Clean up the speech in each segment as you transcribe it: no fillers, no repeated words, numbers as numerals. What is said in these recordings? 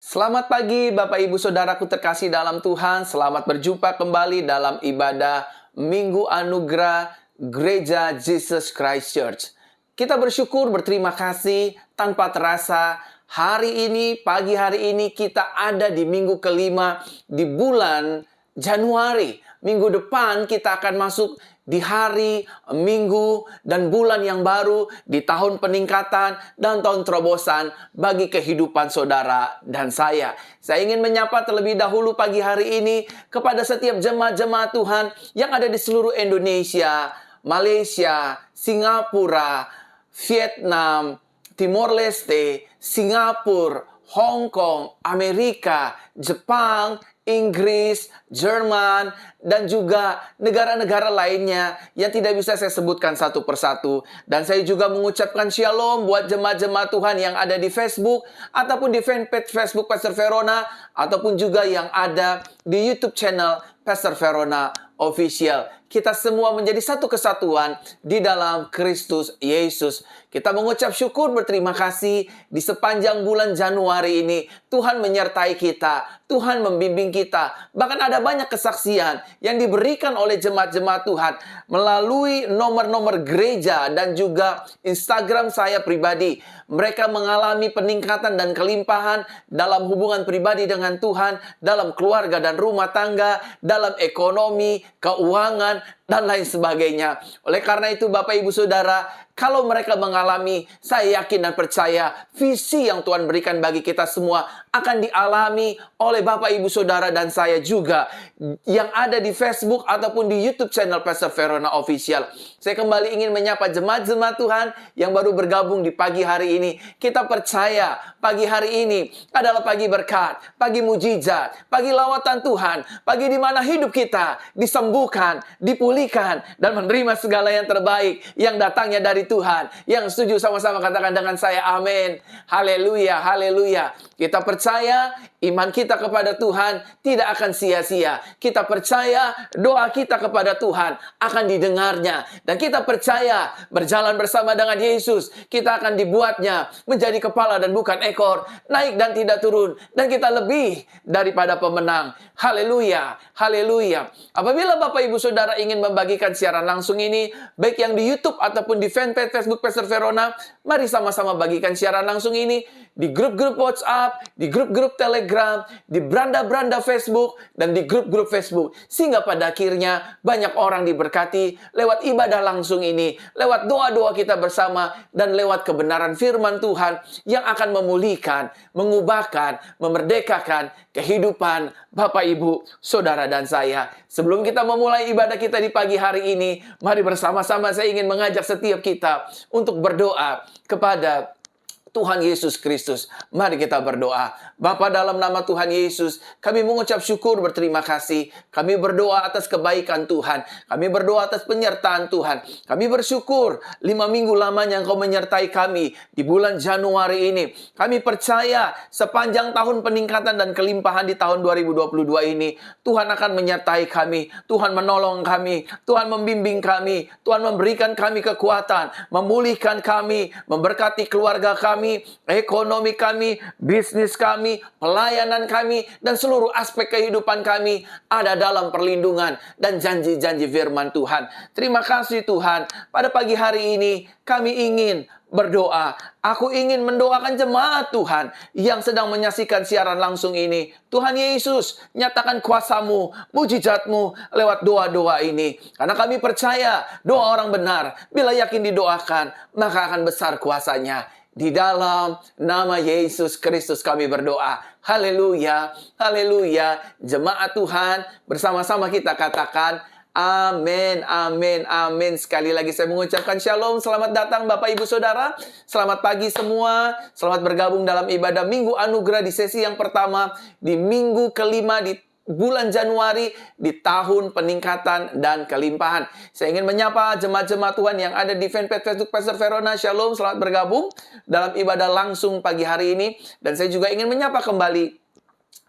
Selamat pagi Bapak Ibu Saudaraku terkasih dalam Tuhan. Selamat berjumpa kembali dalam ibadah Minggu Anugerah Gereja Jesus Christ Church. Kita bersyukur, berterima kasih tanpa terasa hari ini, pagi hari ini kita ada di minggu kelima di bulan Januari. Minggu depan kita akan masuk di hari, minggu, dan bulan yang baru, di tahun peningkatan dan tahun terobosan bagi kehidupan saudara dan saya. Saya ingin menyapa terlebih dahulu pagi hari ini kepada setiap jemaat-jemaat Tuhan yang ada di seluruh Indonesia, Malaysia, Singapura, Vietnam, Timor Leste, Singapura, Hong Kong, Amerika, Jepang, Inggris, Jerman, dan juga negara-negara lainnya yang tidak bisa saya sebutkan satu persatu. Dan saya juga mengucapkan shalom buat jemaat-jemaat Tuhan yang ada di Facebook, ataupun di fanpage Facebook Pastor Verona, ataupun juga yang ada di YouTube channel Pastor Verona Official. Kita semua menjadi satu kesatuan di dalam Kristus Yesus. Kita mengucap syukur, berterima kasih di sepanjang bulan Januari ini. Tuhan menyertai kita, Tuhan membimbing kita. Bahkan ada banyak kesaksian yang diberikan oleh jemaat-jemaat Tuhan melalui nomor-nomor gereja dan juga Instagram saya pribadi. Mereka mengalami peningkatan dan kelimpahan dalam hubungan pribadi dengan Tuhan, dalam keluarga dan rumah tangga, dalam ekonomi, keuangan, dan lain sebagainya. Oleh karena itu Bapak Ibu Saudara, kalau mereka mengalami, saya yakin dan percaya visi yang Tuhan berikan bagi kita semua akan dialami oleh Bapak Ibu Saudara dan saya juga yang ada di Facebook ataupun di YouTube channel Pastor Verona Official. Saya kembali ingin menyapa jemaat-jemaat Tuhan yang baru bergabung di pagi hari ini. Kita percaya pagi hari ini adalah pagi berkat, pagi mujizat, pagi lawatan Tuhan, pagi di mana hidup kita disembuhkan, dipulihkan, dan menerima segala yang terbaik yang datangnya dari Tuhan. Yang setuju sama-sama katakan dengan saya, amin. Haleluya, haleluya. Kita percaya iman kita kepada Tuhan tidak akan sia-sia. Kita percaya doa kita kepada Tuhan akan didengarnya. Dan kita percaya berjalan bersama dengan Yesus, kita akan dibuatnya menjadi kepala dan bukan ekor, naik dan tidak turun. Dan kita lebih daripada pemenang. Haleluya, haleluya. Apabila Bapak Ibu Saudara ingin membagikan siaran langsung ini, baik yang di YouTube ataupun di fanpage Facebook Pastor Verona, mari sama-sama bagikan siaran langsung ini di grup-grup WhatsApp, di grup-grup Telegram, di beranda-beranda Facebook, dan di grup-grup Facebook. Sehingga pada akhirnya banyak orang diberkati lewat ibadah langsung ini, lewat doa-doa kita bersama, dan lewat kebenaran firman Tuhan yang akan memulihkan, mengubahkan, memerdekakan kehidupan Bapak, Ibu, Saudara, dan saya. Sebelum kita memulai ibadah kita di pagi hari ini, mari bersama-sama saya ingin mengajak setiap kita untuk berdoa kepada Tuhan Yesus Kristus. Mari kita berdoa. Bapa, dalam nama Tuhan Yesus, kami mengucap syukur, berterima kasih. Kami berdoa atas kebaikan Tuhan. Kami berdoa atas penyertaan Tuhan. Kami bersyukur 5 minggu lamanya Engkau menyertai kami di bulan Januari ini. Kami percaya sepanjang tahun peningkatan dan kelimpahan di tahun 2022 ini, Tuhan akan menyertai kami. Tuhan menolong kami. Tuhan membimbing kami. Tuhan memberikan kami kekuatan, memulihkan kami, memberkati keluarga kami, ekonomi kami, bisnis kami, pelayanan kami, dan seluruh aspek kehidupan kami ada dalam perlindungan dan janji-janji firman Tuhan. Terima kasih Tuhan. Pada pagi hari ini kami ingin berdoa. Aku ingin mendoakan jemaat Tuhan yang sedang menyaksikan siaran langsung ini. Tuhan Yesus, nyatakan kuasa-Mu, mujizat-Mu lewat doa-doa ini. Karena kami percaya doa orang benar, bila yakin didoakan, maka akan besar kuasanya. Di dalam nama Yesus Kristus kami berdoa. Haleluya, haleluya. Jemaat Tuhan, bersama-sama kita katakan, amin, amin, amin. Sekali lagi saya mengucapkan shalom. Selamat datang Bapak Ibu Saudara. Selamat pagi semua. Selamat bergabung dalam ibadah Minggu Anugerah di sesi yang pertama, di minggu kelima di bulan Januari, di tahun peningkatan dan kelimpahan. Saya ingin menyapa jemaat-jemaat Tuhan yang ada di fanpage Facebook Pastor Verona. Shalom, selamat bergabung dalam ibadah langsung pagi hari ini. Dan saya juga ingin menyapa kembali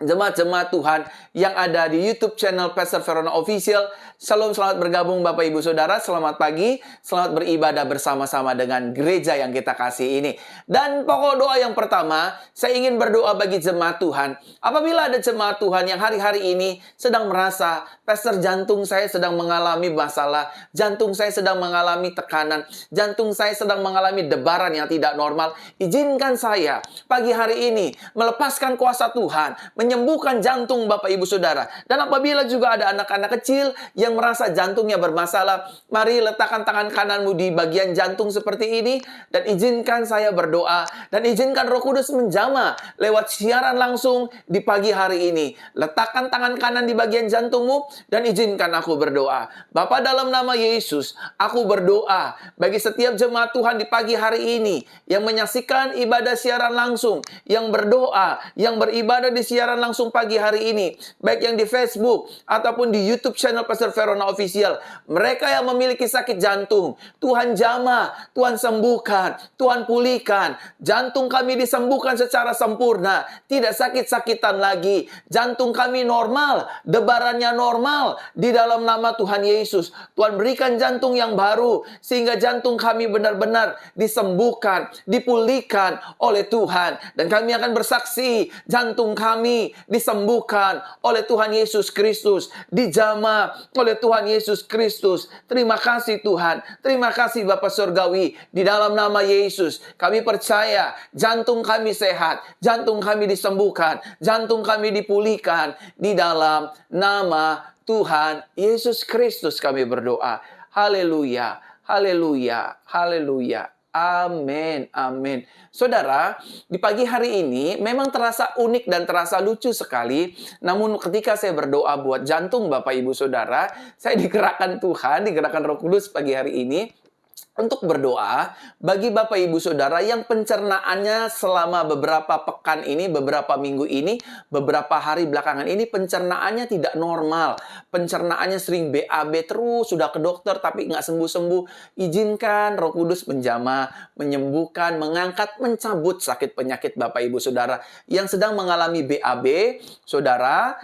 jemaat-jemaat Tuhan yang ada di YouTube channel Pastor Verona Official. Shalom, selamat bergabung Bapak Ibu Saudara. Selamat pagi, selamat beribadah bersama-sama dengan gereja yang kita kasih ini. Dan pokok doa yang pertama, saya ingin berdoa bagi jemaat Tuhan. Apabila ada jemaat Tuhan yang hari-hari ini sedang merasa, Pastor, jantung saya sedang mengalami masalah, jantung saya sedang mengalami tekanan, jantung saya sedang mengalami debaran yang tidak normal, izinkan saya pagi hari ini melepaskan kuasa Tuhan, menyembuhkan jantung Bapak Ibu Saudara. Dan apabila juga ada anak-anak kecil yang merasa jantungnya bermasalah, mari letakkan tangan kananmu di bagian jantung seperti ini, dan izinkan saya berdoa, dan izinkan Roh Kudus menjamah lewat siaran langsung di pagi hari ini. Letakkan tangan kanan di bagian jantungmu, dan izinkan aku berdoa. Bapa, dalam nama Yesus, aku berdoa bagi setiap jemaat Tuhan di pagi hari ini yang menyaksikan ibadah siaran langsung, yang berdoa, yang beribadah di siaran langsung pagi hari ini, baik yang di Facebook ataupun di YouTube channel Pastor Verona Official. Mereka yang memiliki sakit jantung, Tuhan jamah, Tuhan sembuhkan, Tuhan pulihkan. Jantung kami disembuhkan secara sempurna, tidak sakit-sakitan lagi. Jantung kami normal, debarannya normal di dalam nama Tuhan Yesus. Tuhan berikan jantung yang baru sehingga jantung kami benar-benar disembuhkan, dipulihkan oleh Tuhan. Dan kami akan bersaksi, jantung kami disembuhkan oleh Tuhan Yesus Kristus, dijamah oleh Tuhan Yesus Kristus. Terima kasih Tuhan, terima kasih Bapa Surgawi. Di dalam nama Yesus kami percaya jantung kami sehat, jantung kami disembuhkan, jantung kami dipulihkan. Di dalam nama Tuhan Yesus Kristus kami berdoa. Haleluya, haleluya, haleluya. Amin, amin. Saudara, di pagi hari ini memang terasa unik dan terasa lucu sekali. Namun ketika saya berdoa buat jantung Bapak Ibu Saudara, saya digerakkan Tuhan, digerakkan Roh Kudus pagi hari ini untuk berdoa bagi Bapak Ibu Saudara yang pencernaannya selama beberapa pekan ini, beberapa minggu ini, beberapa hari belakangan ini pencernaannya tidak normal. Pencernaannya sering BAB terus, sudah ke dokter tapi nggak sembuh-sembuh. Izinkan Roh Kudus menjamah, menyembuhkan, mengangkat, mencabut sakit penyakit Bapak Ibu Saudara yang sedang mengalami BAB. Saudara,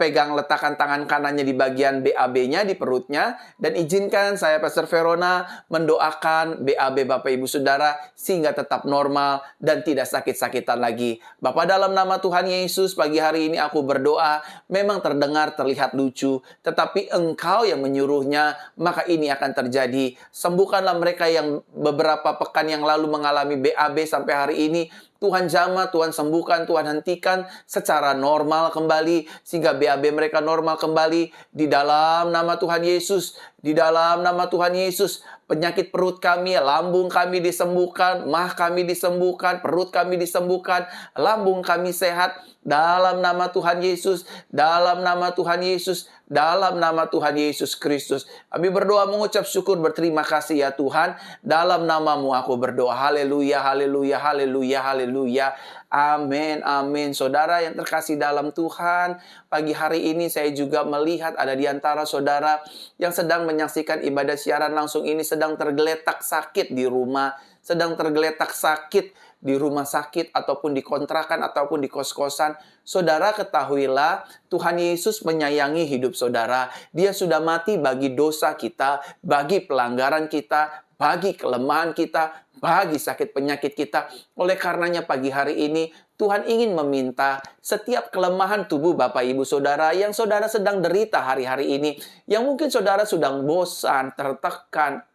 pegang letakkan tangan kanannya di bagian BAB-nya, di perutnya, dan izinkan saya Pastor Verona mendoakan BAB Bapak Ibu Saudara sehingga tetap normal dan tidak sakit-sakitan lagi. Bapa, dalam nama Tuhan Yesus, pagi hari ini aku berdoa, memang terdengar terlihat lucu, tetapi Engkau yang menyuruhnya, maka ini akan terjadi. Sembuhkanlah mereka yang beberapa pekan yang lalu mengalami BAB sampai hari ini. Tuhan jamah, Tuhan sembuhkan, Tuhan hentikan secara normal kembali, sehingga BAB mereka normal kembali di dalam nama Tuhan Yesus. Di dalam nama Tuhan Yesus, penyakit perut kami, lambung kami disembuhkan, mah kami disembuhkan, perut kami disembuhkan, lambung kami sehat dalam nama Tuhan Yesus, dalam nama Tuhan Yesus, dalam nama Tuhan Yesus Kristus. Kami berdoa mengucap syukur, berterima kasih ya Tuhan. Dalam namamu aku berdoa. Haleluya, haleluya, haleluya, haleluya. Amin, amin. Saudara yang terkasih dalam Tuhan, pagi hari ini saya juga melihat ada di antara saudara yang sedang menyaksikan ibadah siaran langsung ini sedang tergeletak sakit di rumah, sedang tergeletak sakit di rumah sakit ataupun di kontrakan ataupun di kos-kosan. Saudara, ketahuilah Tuhan Yesus menyayangi hidup saudara. Dia sudah mati bagi dosa kita, bagi pelanggaran kita, bagi kelemahan kita, bagi sakit penyakit kita. Oleh karenanya pagi hari ini Tuhan ingin meminta setiap kelemahan tubuh Bapak Ibu Saudara yang saudara sedang derita hari-hari ini, yang mungkin saudara sedang bosan, tertekan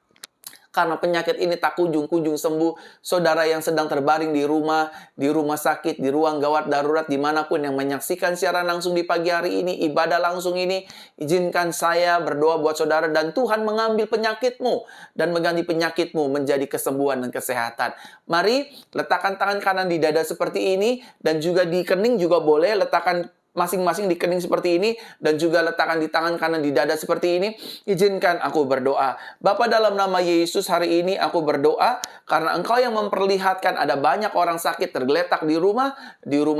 karena penyakit ini tak kunjung-kunjung sembuh. Saudara yang sedang terbaring di rumah sakit, di ruang gawat darurat, dimanapun yang menyaksikan siaran langsung di pagi hari ini, ibadah langsung ini, izinkan saya berdoa buat saudara dan Tuhan mengambil penyakitmu dan mengganti penyakitmu menjadi kesembuhan dan kesehatan. Mari letakkan tangan kanan di dada seperti ini, dan juga di kening juga boleh, letakkan masing-masing di kening seperti ini, dan juga letakkan di tangan kanan di dada seperti ini. Izinkan aku berdoa. Bapa, dalam nama Yesus, hari ini aku berdoa karena Engkau yang memperlihatkan ada banyak orang sakit tergeletak di rumah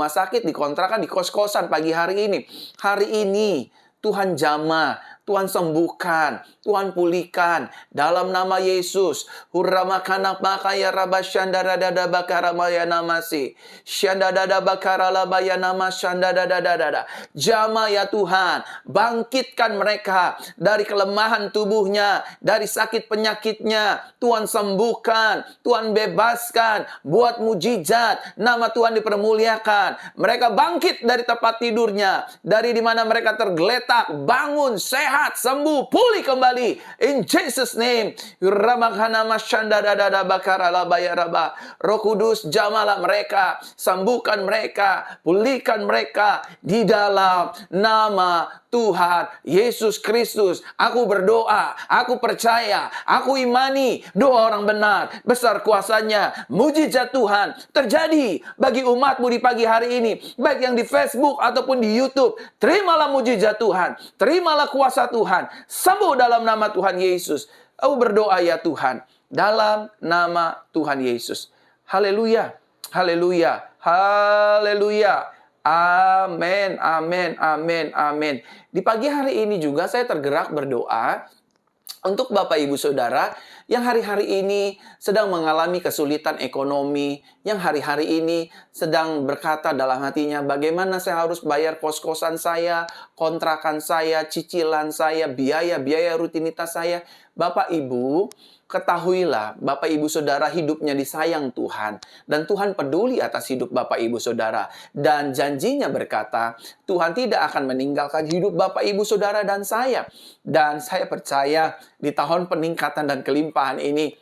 sakit, di kontrakan, di kos-kosan pagi hari ini. Hari ini Tuhan jamah, Tuhan sembuhkan, Tuhan pulihkan dalam nama Yesus. Huramakana makaya rabasyandara dada bakara maya namasi. Syandada bakara labaya nama syandada. Jama ya Tuhan, bangkitkan mereka dari kelemahan tubuhnya, dari sakit penyakitnya. Tuhan sembuhkan, Tuhan bebaskan, buat mujizat, nama Tuhan dipermuliakan. Mereka bangkit dari tempat tidurnya, dari di mana mereka tergeletak, bangun, sehat, sembuh, pulih kembali. In Jesus name. Roh Kudus, jamalah mereka, sembuhkan mereka, pulihkan mereka di dalam nama Tuhan Yesus Kristus. Aku berdoa, aku percaya, aku imani doa orang benar, besar kuasanya, mujizat Tuhan terjadi bagi umatmu di pagi hari ini, baik yang di Facebook ataupun di YouTube. Terimalah mujizat Tuhan, terimalah kuasa Tuhan, sembuh dalam nama Tuhan Yesus. Aku berdoa ya Tuhan, dalam nama Tuhan Yesus. Haleluya, haleluya, haleluya. Amin, amin, amin, amin. Di pagi hari ini juga saya tergerak berdoa untuk Bapak Ibu Saudara yang hari-hari ini sedang mengalami kesulitan ekonomi, yang hari-hari ini sedang berkata dalam hatinya, bagaimana saya harus bayar kos-kosan saya, kontrakan saya, cicilan saya, biaya-biaya rutinitas saya. Bapak Ibu, ketahuilah Bapak Ibu Saudara hidupnya disayang Tuhan. Dan Tuhan peduli atas hidup Bapak Ibu Saudara. Dan janjinya berkata, Tuhan tidak akan meninggalkan hidup Bapak Ibu Saudara dan saya. Dan saya percaya di tahun peningkatan dan kelimpahan ini,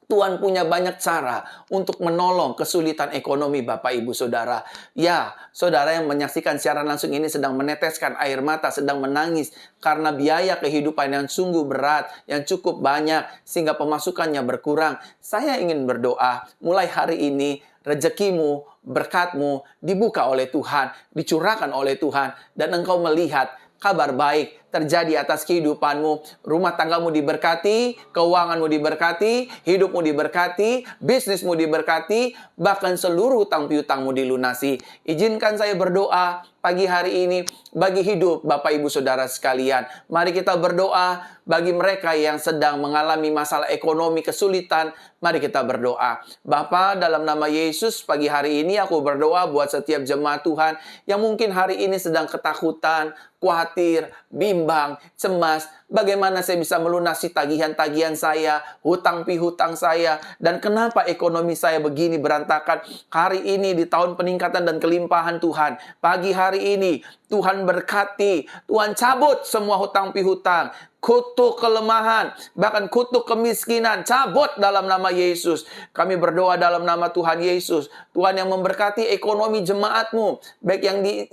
Tuhan punya banyak cara untuk menolong kesulitan ekonomi Bapak Ibu Saudara. Ya, saudara yang menyaksikan siaran langsung ini sedang meneteskan air mata, sedang menangis karena biaya kehidupan yang sungguh berat, yang cukup banyak, sehingga pemasukannya berkurang. Saya ingin berdoa, mulai hari ini rezekimu, berkatmu dibuka oleh Tuhan, dicurahkan oleh Tuhan, dan engkau melihat kabar baik terjadi atas kehidupanmu. Rumah tanggamu diberkati, keuanganmu diberkati, hidupmu diberkati, bisnismu diberkati, bahkan seluruh hutang piutangmu dilunasi. Izinkan saya berdoa pagi hari ini bagi hidup Bapak Ibu Saudara sekalian. Mari kita berdoa bagi mereka yang sedang mengalami masalah ekonomi kesulitan. Mari kita berdoa. Bapa, dalam nama Yesus, pagi hari ini aku berdoa buat setiap jemaat Tuhan yang mungkin hari ini sedang ketakutan, khawatir, bimbang, cemas. Bagaimana saya bisa melunasi tagihan-tagihan saya, hutang pihutang saya, dan kenapa ekonomi saya begini berantakan. Hari ini di tahun peningkatan dan kelimpahan Tuhan, pagi hari ini Tuhan berkati, Tuhan cabut semua hutang pihutang, kutuk kelemahan, bahkan kutuk kemiskinan, cabut dalam nama Yesus. Kami berdoa dalam nama Tuhan Yesus. Tuhan yang memberkati ekonomi jemaatmu, baik yang di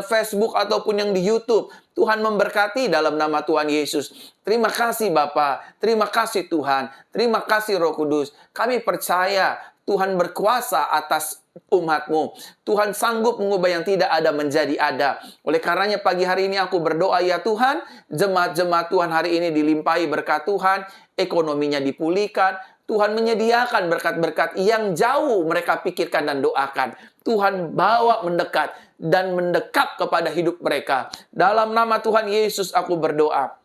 Facebook ataupun yang di YouTube. Tuhan memberkati dalam nama Tuhan Yesus. Terima kasih Bapa, terima kasih Tuhan, terima kasih Roh Kudus. Kami percaya Tuhan berkuasa atas umatmu. Tuhan sanggup mengubah yang tidak ada menjadi ada. Oleh karenanya pagi hari ini aku berdoa ya Tuhan, jemaat-jemaat Tuhan hari ini dilimpahi berkat Tuhan, ekonominya dipulihkan, Tuhan menyediakan berkat-berkat yang jauh mereka pikirkan dan doakan. Tuhan bawa mendekat dan mendekap kepada hidup mereka. Dalam nama Tuhan Yesus aku berdoa.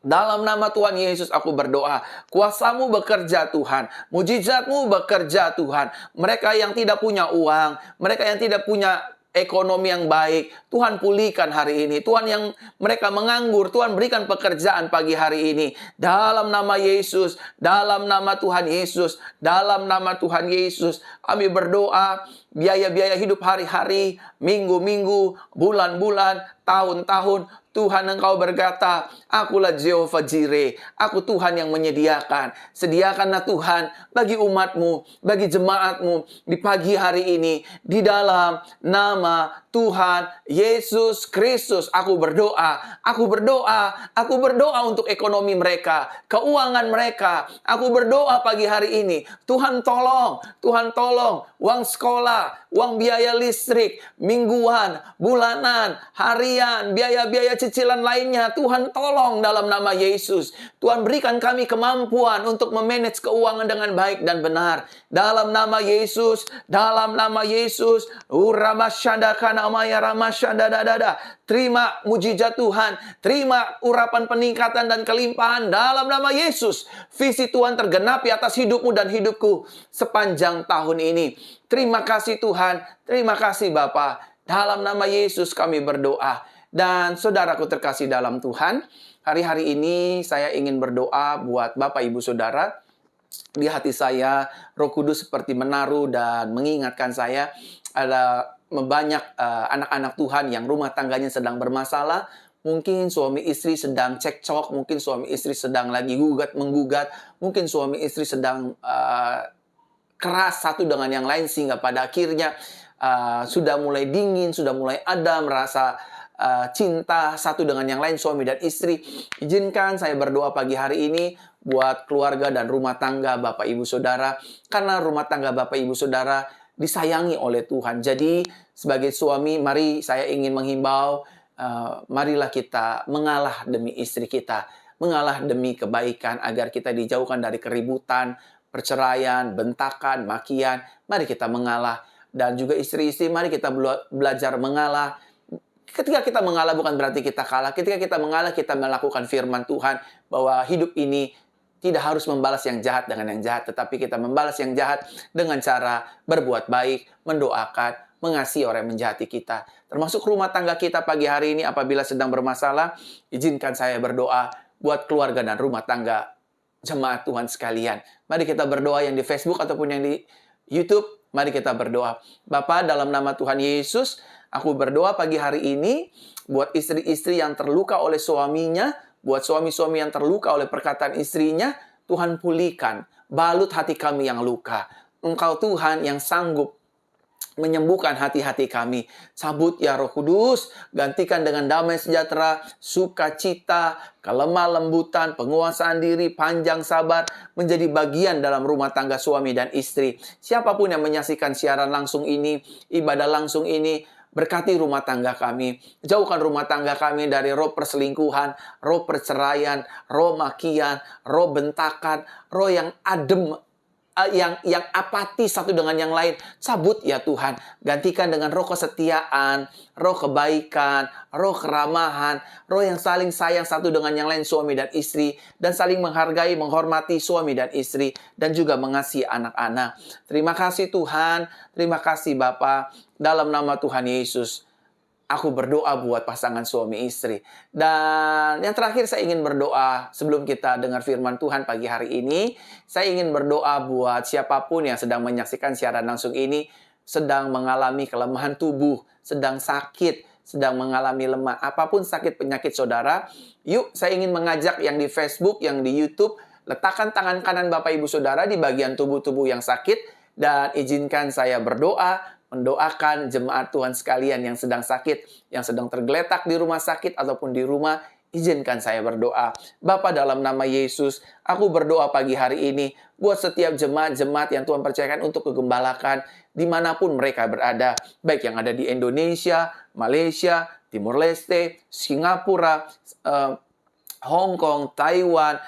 Dalam nama Tuhan Yesus aku berdoa. Kuasamu bekerja Tuhan. Mujizatmu bekerja Tuhan. Mereka yang tidak punya uang, mereka yang tidak punya ekonomi yang baik, Tuhan pulihkan hari ini. Tuhan yang mereka menganggur, Tuhan berikan pekerjaan pagi hari ini. Dalam nama Yesus, dalam nama Tuhan Yesus, dalam nama Tuhan Yesus, kami berdoa biaya-biaya hidup hari-hari, minggu-minggu, bulan-bulan, tahun-tahun, Tuhan Engkau berkata, akulah Jehovah Jireh, aku Tuhan yang menyediakan. Sediakanlah Tuhan bagi umatmu, bagi jemaatmu di pagi hari ini. Di dalam nama Tuhan Yesus Kristus, aku berdoa untuk ekonomi mereka, keuangan mereka. Aku berdoa pagi hari ini, Tuhan tolong uang sekolah, uang biaya listrik, mingguan, bulanan, harian, biaya-biaya cicilan lainnya. Tuhan tolong dalam nama Yesus. Tuhan berikan kami kemampuan untuk memanage keuangan dengan baik dan benar. Dalam nama Yesus, dalam nama Yesus. Namaya Ramasyadadadada. Terima mujizat Tuhan, terima urapan peningkatan dan kelimpahan dalam nama Yesus. Visi Tuhan tergenapi atas hidupmu dan hidupku sepanjang tahun ini. Terima kasih Tuhan, terima kasih Bapa. Dalam nama Yesus kami berdoa. Dan saudaraku terkasih dalam Tuhan, hari-hari ini saya ingin berdoa buat Bapak Ibu Saudara. Di hati saya, Roh Kudus seperti menaruh dan mengingatkan saya ada banyak anak-anak Tuhan yang rumah tangganya sedang bermasalah. Mungkin suami istri sedang cekcok, mungkin suami istri sedang lagi menggugat, mungkin suami istri sedang keras satu dengan yang lain sehingga pada akhirnya sudah mulai dingin, sudah mulai ada merasa cinta satu dengan yang lain suami dan istri. Izinkan saya berdoa pagi hari ini buat keluarga dan rumah tangga Bapak Ibu Saudara, karena rumah tangga Bapak Ibu Saudara disayangi oleh Tuhan. Jadi sebagai suami, mari saya ingin menghimbau, marilah kita mengalah demi istri kita, mengalah demi kebaikan agar kita dijauhkan dari keributan, perceraian, bentakan, makian. Mari kita mengalah. Dan juga istri-istri, mari kita belajar mengalah. Ketika kita mengalah bukan berarti kita kalah. Ketika kita mengalah, kita melakukan firman Tuhan bahwa hidup ini tidak harus membalas yang jahat dengan yang jahat, tetapi kita membalas yang jahat dengan cara berbuat baik, mendoakan, mengasihi orang yang menjahati kita. Termasuk rumah tangga kita pagi hari ini apabila sedang bermasalah, izinkan saya berdoa buat keluarga dan rumah tangga jemaat Tuhan sekalian. Mari kita berdoa yang di Facebook ataupun yang di YouTube. Mari kita berdoa. Bapa, dalam nama Tuhan Yesus, aku berdoa pagi hari ini buat istri-istri yang terluka oleh suaminya, buat suami-suami yang terluka oleh perkataan istrinya. Tuhan pulihkan, balut hati kami yang luka. Engkau Tuhan yang sanggup menyembuhkan hati-hati kami. Cabut ya Roh Kudus, gantikan dengan damai sejahtera, sukacita, kelemah lembutan, penguasaan diri, panjang sabar, menjadi bagian dalam rumah tangga suami dan istri. Siapapun yang menyaksikan siaran langsung ini, ibadah langsung ini, berkati rumah tangga kami. Jauhkan rumah tangga kami dari roh perselingkuhan, roh perceraian, roh makian, roh bentakan, roh yang adem, yang apatis satu dengan yang lain. Cabut ya Tuhan. Gantikan dengan roh kesetiaan, roh kebaikan, roh keramahan, roh yang saling sayang satu dengan yang lain suami dan istri, dan saling menghargai, menghormati suami dan istri, dan juga mengasihi anak-anak. Terima kasih Tuhan. Terima kasih Bapa. Dalam nama Tuhan Yesus, aku berdoa buat pasangan suami istri. Dan yang terakhir saya ingin berdoa sebelum kita dengar firman Tuhan pagi hari ini. Saya ingin berdoa buat siapapun yang sedang menyaksikan siaran langsung ini, sedang mengalami kelemahan tubuh, sedang sakit, sedang mengalami lemah. Apapun sakit penyakit saudara, yuk saya ingin mengajak yang di Facebook, yang di YouTube, letakkan tangan kanan Bapak Ibu Saudara di bagian tubuh-tubuh yang sakit, dan izinkan saya berdoa, mendoakan jemaat Tuhan sekalian yang sedang sakit, yang sedang tergeletak di rumah sakit ataupun di rumah. Izinkan saya berdoa. Bapa, dalam nama Yesus, aku berdoa pagi hari ini buat setiap jemaat-jemaat yang Tuhan percayakan untuk kegembalakan dimanapun mereka berada. Baik yang ada di Indonesia, Malaysia, Timur Leste, Singapura, Hong Kong, Taiwan,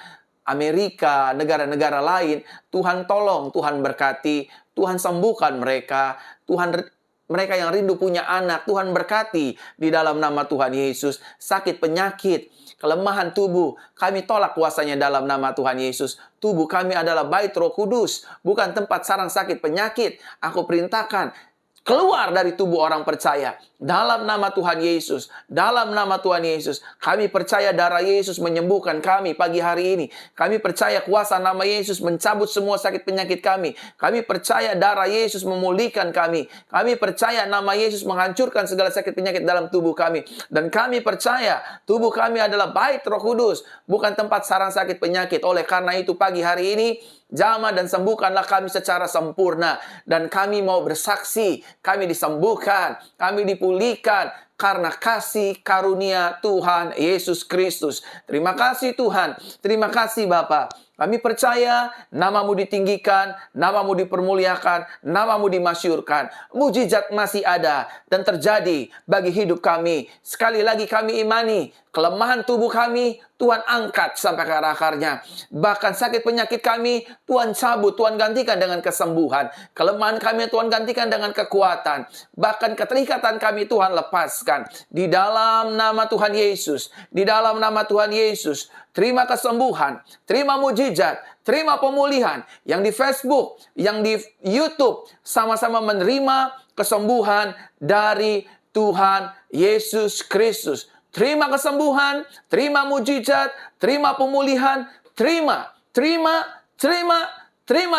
Amerika, negara-negara lain. Tuhan tolong, Tuhan berkati, Tuhan sembuhkan mereka. Tuhan, mereka yang rindu punya anak, Tuhan berkati di dalam nama Tuhan Yesus. Sakit, penyakit, kelemahan tubuh, kami tolak kuasanya dalam nama Tuhan Yesus. Tubuh kami adalah bait Roh Kudus, bukan tempat sarang sakit penyakit. Aku perintahkan, keluar dari tubuh orang percaya. Dalam nama Tuhan Yesus. Dalam nama Tuhan Yesus. Kami percaya darah Yesus menyembuhkan kami pagi hari ini. Kami percaya kuasa nama Yesus mencabut semua sakit penyakit kami. Kami percaya darah Yesus memulihkan kami. Kami percaya nama Yesus menghancurkan segala sakit penyakit dalam tubuh kami. Dan kami percaya tubuh kami adalah bait Roh Kudus, bukan tempat sarang sakit penyakit. Oleh karena itu pagi hari ini, jamah dan sembuhkanlah kami secara sempurna. Dan kami mau bersaksi, kami disembuhkan, kami dipulihkan, karena kasih karunia Tuhan Yesus Kristus. Terima kasih Tuhan, terima kasih Bapa. Kami percaya namamu ditinggikan, namamu dipermuliakan, namamu dimasyurkan. Mujizat masih ada dan terjadi bagi hidup kami. Sekali lagi kami imani, kelemahan tubuh kami, Tuhan angkat sampai ke akar-akarnya. Bahkan sakit penyakit kami, Tuhan cabut, Tuhan gantikan dengan kesembuhan. Kelemahan kami, Tuhan gantikan dengan kekuatan. Bahkan keterikatan kami, Tuhan lepaskan. Di dalam nama Tuhan Yesus, di dalam nama Tuhan Yesus, terima kesembuhan, terima mujizat, terima pemulihan. Yang di Facebook, yang di YouTube, sama-sama menerima kesembuhan dari Tuhan Yesus Kristus. Terima kesembuhan, terima mujizat, terima pemulihan, terima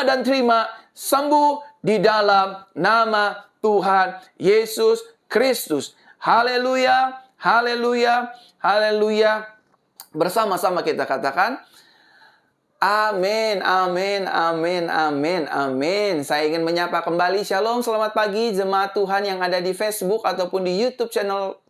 dan terima sembuh di dalam nama Tuhan Yesus Kristus. Haleluya, haleluya, haleluya. Bersama-sama kita katakan, amin, amin, amin, amin, amin. Saya ingin menyapa kembali, shalom, selamat pagi jemaat Tuhan yang ada di Facebook ataupun di YouTube channel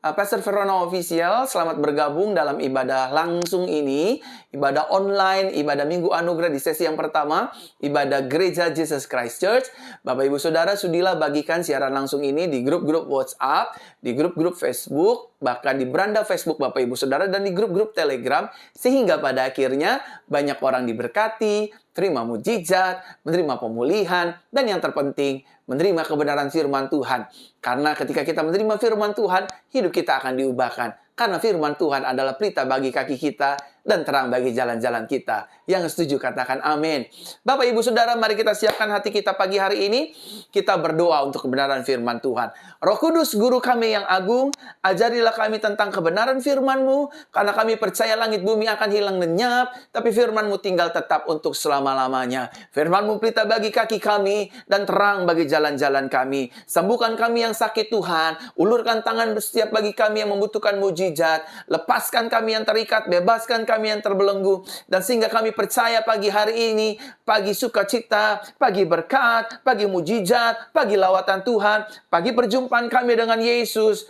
Pastor Verona Official. Selamat bergabung dalam ibadah langsung ini, ibadah online, ibadah Minggu Anugerah di sesi yang pertama, ibadah Gereja Jesus Christ Church. Bapak Ibu Saudara, sudilah bagikan siaran langsung ini di grup-grup WhatsApp, di grup-grup Facebook, bahkan di beranda Facebook Bapak Ibu Saudara, dan di grup-grup Telegram, sehingga pada akhirnya banyak orang diberkati, terima mujizat, menerima pemulihan, dan yang terpenting, menerima kebenaran firman Tuhan. Karena ketika kita menerima firman Tuhan, hidup kita akan diubahkan. Karena firman Tuhan adalah pelita bagi kaki kita dan terang bagi jalan-jalan kita. Yang setuju katakan amin. Bapak Ibu Saudara, mari kita siapkan hati kita pagi hari ini. Kita berdoa untuk kebenaran firman Tuhan. Roh Kudus, Guru kami yang agung, ajarilah kami tentang kebenaran firman-Mu. Karena kami percaya langit bumi akan hilang lenyap, tapi firman-Mu tinggal tetap untuk selama-lamanya. Firman-Mu pelita bagi kaki kami dan terang bagi jalan-jalan kami. Sembuhkan kami yang sakit Tuhan. Ulurkan tangan setiap bagi kami yang membutuhkan mujizat. Lepaskan kami yang terikat, bebaskan kami yang terbelenggu. Dan sehingga kami percaya pagi hari ini, pagi sukacita, pagi berkat, pagi mujizat, pagi lawatan Tuhan, pagi perjumpaan kami dengan Yesus,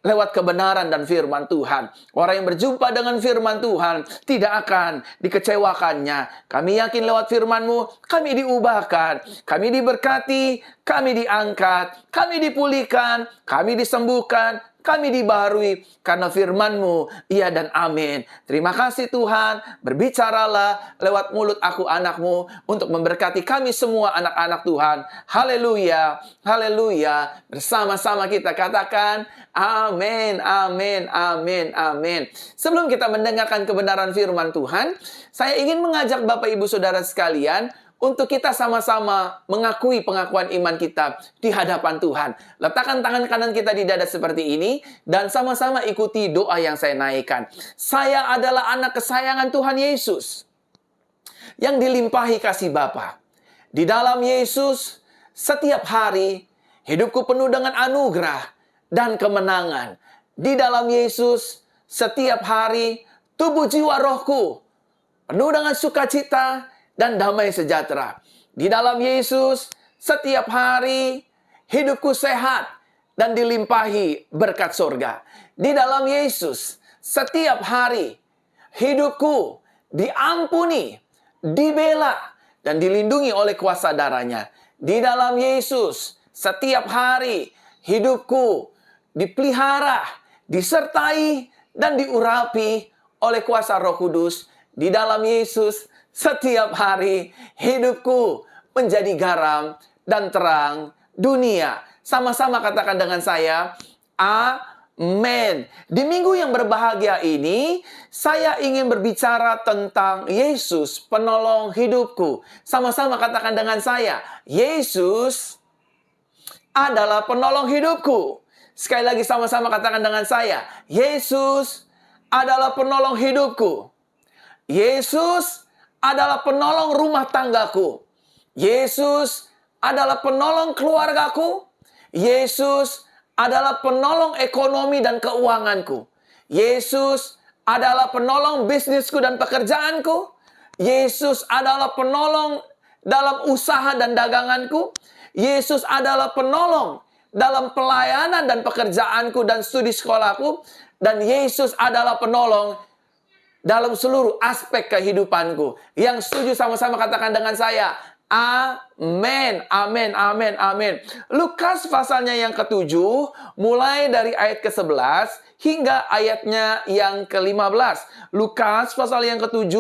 lewat kebenaran dan firman Tuhan. Orang yang berjumpa dengan firman Tuhan tidak akan dikecewakannya. Kami yakin lewat firman-Mu, kami diubahkan, kami diberkati, kami diangkat, kami dipulihkan, kami disembuhkan, kami dibaharui karena firman-Mu, iya dan amin. Terima kasih Tuhan, berbicaralah lewat mulut aku anak-Mu untuk memberkati kami semua anak-anak Tuhan. Haleluya, haleluya. Bersama-sama kita katakan, amin, amin, amin, amin. Sebelum kita mendengarkan kebenaran firman Tuhan, saya ingin mengajak Bapak Ibu Saudara sekalian untuk kita sama-sama mengakui pengakuan iman kita di hadapan Tuhan. Letakkan tangan kanan kita di dada seperti ini, dan sama-sama ikuti doa yang saya naikkan. Saya adalah anak kesayangan Tuhan Yesus, yang dilimpahi kasih Bapa. Di dalam Yesus, setiap hari, hidupku penuh dengan anugerah dan kemenangan. Di dalam Yesus, setiap hari, tubuh jiwa rohku penuh dengan sukacita dan damai sejahtera. Di dalam Yesus, setiap hari hidupku sehat dan dilimpahi berkat surga. Di dalam Yesus, setiap hari hidupku diampuni, dibela, dan dilindungi oleh kuasa darah-Nya. Di dalam Yesus, setiap hari hidupku dipelihara, disertai, dan diurapi oleh kuasa Roh Kudus. Di dalam Yesus, setiap hari hidupku menjadi garam dan terang dunia. Sama-sama katakan dengan saya, amin. Di minggu yang berbahagia ini, saya ingin berbicara tentang Yesus, penolong hidupku. Sama-sama katakan dengan saya, Yesus adalah penolong hidupku. Sekali lagi sama-sama katakan dengan saya, Yesus adalah penolong hidupku. Yesus adalah penolong rumah tanggaku. Yesus adalah penolong keluargaku. Yesus adalah penolong ekonomi dan keuanganku. Yesus adalah penolong bisnisku dan pekerjaanku. Yesus adalah penolong dalam usaha dan daganganku. Yesus adalah penolong dalam pelayanan dan pekerjaanku dan studi sekolahku. Dan Yesus adalah penolong dalam seluruh aspek kehidupanku. Yang setuju sama-sama katakan dengan saya, amin, amin, amin, amin. Lukas pasalnya yang ke-7, mulai dari ayat ke-11 hingga ayatnya yang ke-15. Lukas pasal yang ke-7,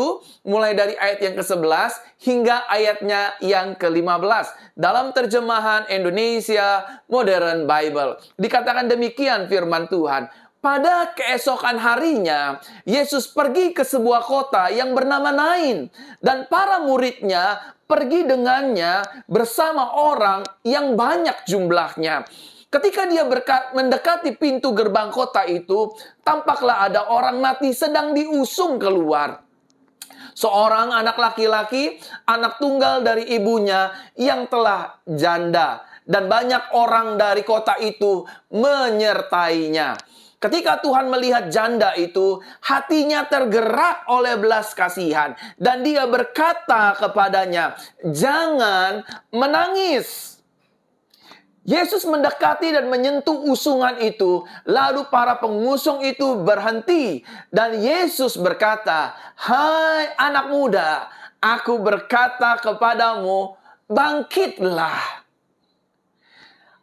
mulai dari ayat yang ke-11 hingga ayatnya yang ke-15. Dalam terjemahan Indonesia Modern Bible. Dikatakan demikian firman Tuhan. Pada keesokan harinya, Yesus pergi ke sebuah kota yang bernama Nain. Dan para muridnya pergi dengannya bersama orang yang banyak jumlahnya. Ketika dia mendekati pintu gerbang kota itu, tampaklah ada orang mati sedang diusung keluar. Seorang anak laki-laki, anak tunggal dari ibunya yang telah janda. Dan banyak orang dari kota itu menyertainya. Ketika Tuhan melihat janda itu, hatinya tergerak oleh belas kasihan. Dan dia berkata kepadanya, "Jangan menangis." Yesus mendekati dan menyentuh usungan itu. Lalu para pengusung itu berhenti. Dan Yesus berkata, "Hai anak muda, aku berkata kepadamu, bangkitlah."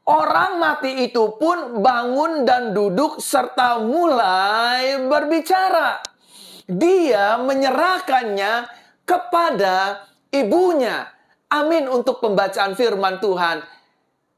Orang mati itu pun bangun dan duduk serta mulai berbicara. Dia menyerahkannya kepada ibunya. Amin untuk pembacaan firman Tuhan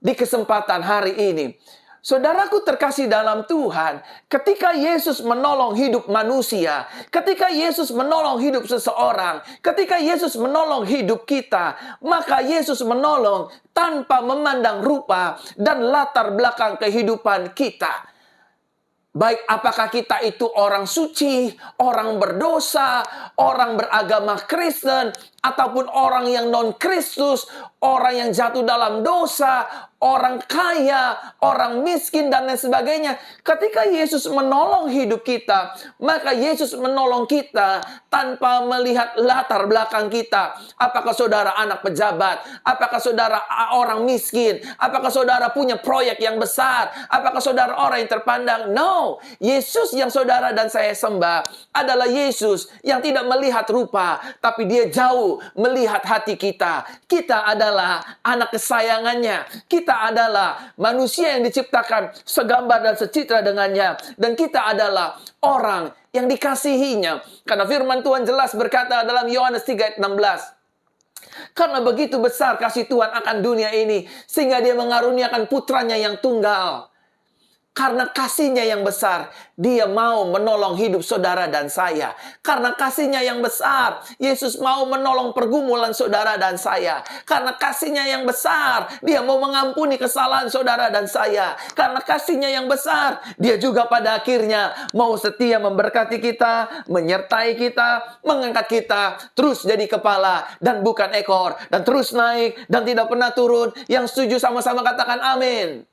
di kesempatan hari ini. Saudaraku terkasih dalam Tuhan, ketika Yesus menolong hidup manusia, ketika Yesus menolong hidup seseorang, ketika Yesus menolong hidup kita, maka Yesus menolong tanpa memandang rupa dan latar belakang kehidupan kita. Baik apakah kita itu orang suci, orang berdosa, orang beragama Kristen, ataupun orang yang non-Kristus, orang yang jatuh dalam dosa, orang kaya, orang miskin, dan lain sebagainya. Ketika Yesus menolong hidup kita, maka Yesus menolong kita tanpa melihat latar belakang kita. Apakah saudara anak pejabat? Apakah saudara orang miskin? Apakah saudara punya proyek yang besar? Apakah saudara orang yang terpandang? No, Yesus yang saudara dan saya sembah adalah Yesus yang tidak melihat rupa, tapi dia jauh melihat hati kita. Kita adalah anak kesayangannya. Kita adalah manusia yang diciptakan segambar dan secitra dengannya. Dan kita adalah orang yang dikasihinya. Karena firman Tuhan jelas berkata dalam Yohanes 3 ayat 16. Karena begitu besar kasih Tuhan akan dunia ini, sehingga dia mengaruniakan putranya yang tunggal. Karena kasihnya yang besar, dia mau menolong hidup saudara dan saya. Karena kasihnya yang besar, Yesus mau menolong pergumulan saudara dan saya. Karena kasihnya yang besar, dia mau mengampuni kesalahan saudara dan saya. Karena kasihnya yang besar, dia juga pada akhirnya mau setia memberkati kita, menyertai kita, mengangkat kita, terus jadi kepala dan bukan ekor. Dan terus naik dan tidak pernah turun. Yang setuju sama-sama katakan amin.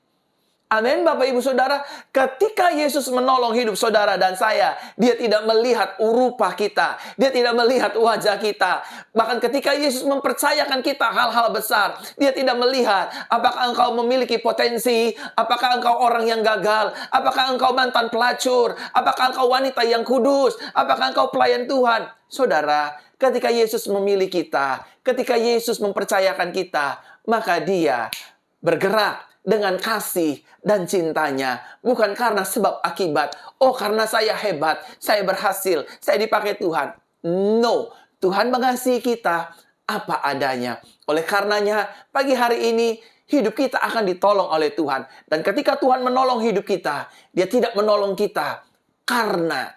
Amin, Bapak Ibu Saudara. Ketika Yesus menolong hidup saudara dan saya, dia tidak melihat rupa kita, dia tidak melihat wajah kita. Bahkan ketika Yesus mempercayakan kita hal-hal besar, dia tidak melihat apakah engkau memiliki potensi, apakah engkau orang yang gagal, apakah engkau mantan pelacur, apakah engkau wanita yang kudus, apakah engkau pelayan Tuhan. Saudara, ketika Yesus memilih kita, ketika Yesus mempercayakan kita, maka dia bergerak dengan kasih dan cintanya. Bukan karena sebab akibat. Oh, karena saya hebat, saya berhasil, saya dipakai Tuhan. No, Tuhan mengasihi kita apa adanya. Oleh karenanya, pagi hari ini, hidup kita akan ditolong oleh Tuhan. Dan ketika Tuhan menolong hidup kita, dia tidak menolong kita karena